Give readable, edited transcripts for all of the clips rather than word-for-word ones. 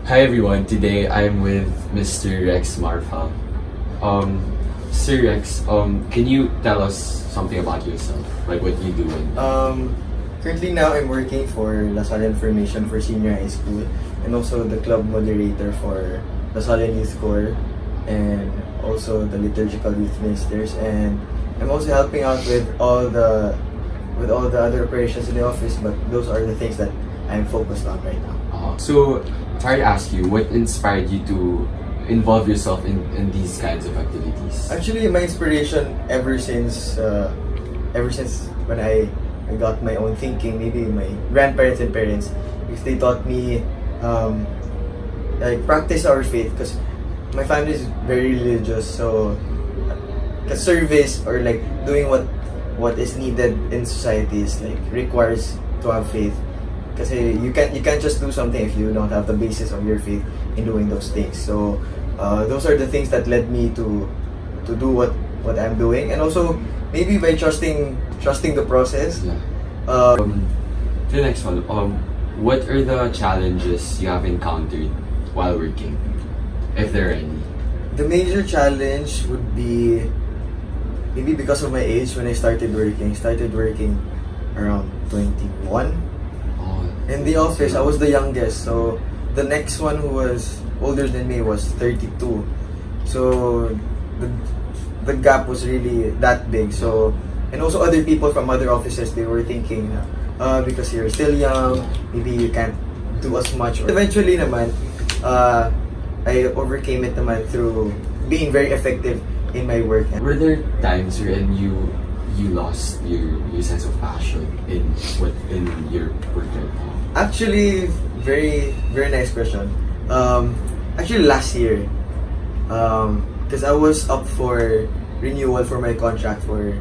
Hi everyone, today I'm with Mr. Rex Marfa. Sir Rex, can you tell us something about yourself? Like what you do? Currently now I'm working for Lasallian Formation for Senior High School and also the club moderator for Lasallian Youth Corps and also the liturgical youth ministers, and I'm also helping out with all the other operations in the office, but those are the things that I'm focused on right now. So, try to ask you, what inspired you to involve yourself in these kinds of activities? Actually, my inspiration ever since when I got my own thinking, maybe my grandparents and parents, if they taught me like practice our faith, because my family is very religious, so the service or like doing what is needed in society is like requires to have faith. Because you can't just do something if you don't have the basis of your faith in doing those things. So those are the things that led me to do what I'm doing, and also maybe by trusting the process. Yeah. For the next one, what are the challenges you have encountered while working, if there are any? The major challenge would be maybe because of my age when I started working. Around 21. In the office, I was the youngest, so the next one who was older than me was 32. So the gap was really that big. So, and also other people from other offices, they were thinking, because you're still young, maybe you can't do as much. Eventually naman, I overcame it naman through being very effective in my work. Were there times wherein you lost your sense of passion in your work right now? Actually, very nice question. Actually, last year, because I was up for renewal for my contract for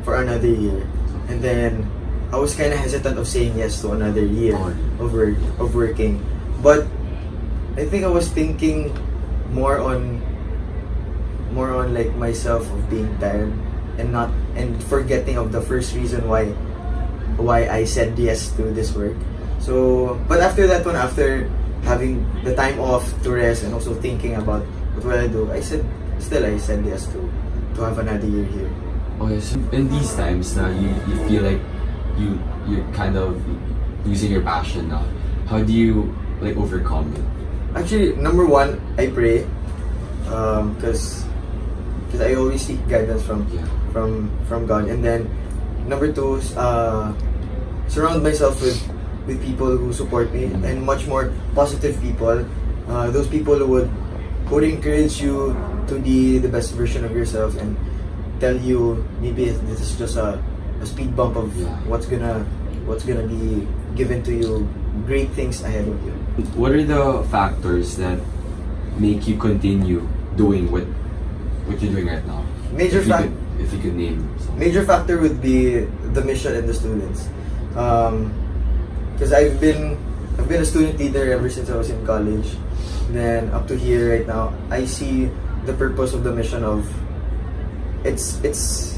another year, and then I was kind of hesitant of saying yes to another year of working. But I think I was thinking more on like myself of being tired and forgetting of the first reason why I said yes to this work. So, but after that one, after having the time off to rest and also thinking about what will I do, I said yes to have another year here. Okay, so in these times now, you feel like you're kind of losing your passion now. How do you like overcome it? Actually, number one, I pray, because I always seek guidance from God, and then number two, surround myself with people who support me and much more positive people. Those people who would encourage you to be the best version of yourself and tell you maybe this is just a speed bump of what's gonna be given to you, great things ahead of you. What are the factors that make you continue doing what you're doing right now? If you could name some. Major factor would be the mission and the students. Because I've been a student leader ever since I was in college. Then up to here right now, I see the purpose of the mission of it's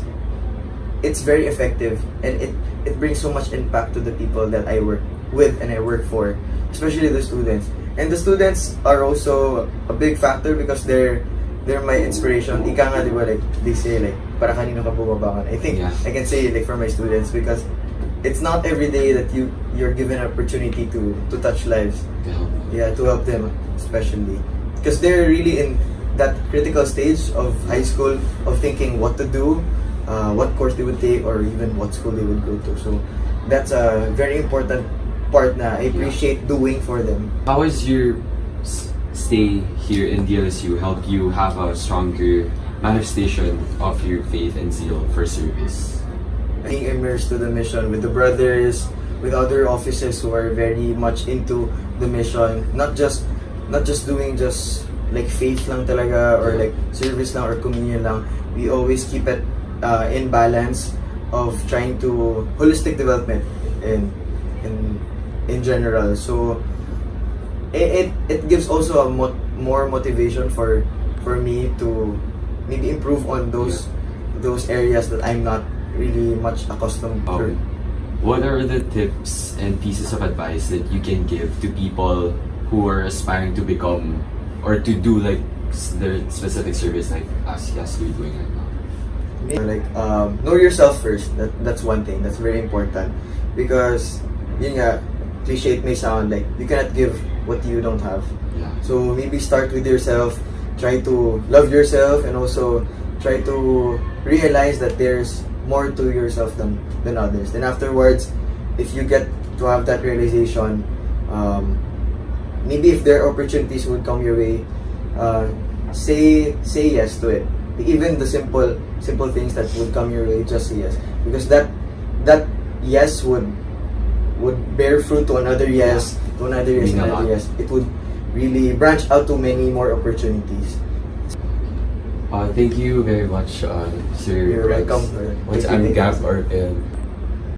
very effective, and it brings so much impact to the people that I work with and I work for, especially the students. And the students are also a big factor because they're my inspiration. Ika nga, di ba, like they say, like para kanino ka bumabangon. I think I can say like for my students, because it's not every day that you're given an opportunity to touch lives. To help them, especially because they're really in that critical stage of high school of thinking what to do, what course they would take, or even what school they would go to. So that's a very important part na I appreciate doing for them. How has your stay here in DLSU help you have a stronger manifestation of your faith and zeal for service? Being immersed to the mission with the brothers, with other officers who are very much into the mission, not just doing just like faith lang talaga or like service lang or communion lang. We always keep it in balance of trying to holistic development in general. So it gives also a more motivation for me to maybe improve on those areas that I'm not really much accustomed to. What are the tips and pieces of advice that you can give to people who are aspiring to become or to do like their specific service like as you're doing right now? Like know yourself first. That's one thing that's very important, because yun nga, cliche it may sound, like you cannot give what you don't have. Yeah. So maybe start with yourself, try to love yourself, and also try to realize that there's more to yourself than others. Then afterwards, if you get to have that realization, maybe if there are opportunities would come your way, say yes to it. Even the simple things that would come your way, just say yes, because that yes would bear fruit to another yes, to another yes, Mean a another lot. yes. It would really branch out to many more opportunities. Thank you very much, Sir You're Rex. welcome. Once Thank you, I'm thank you. Gab Oropeo.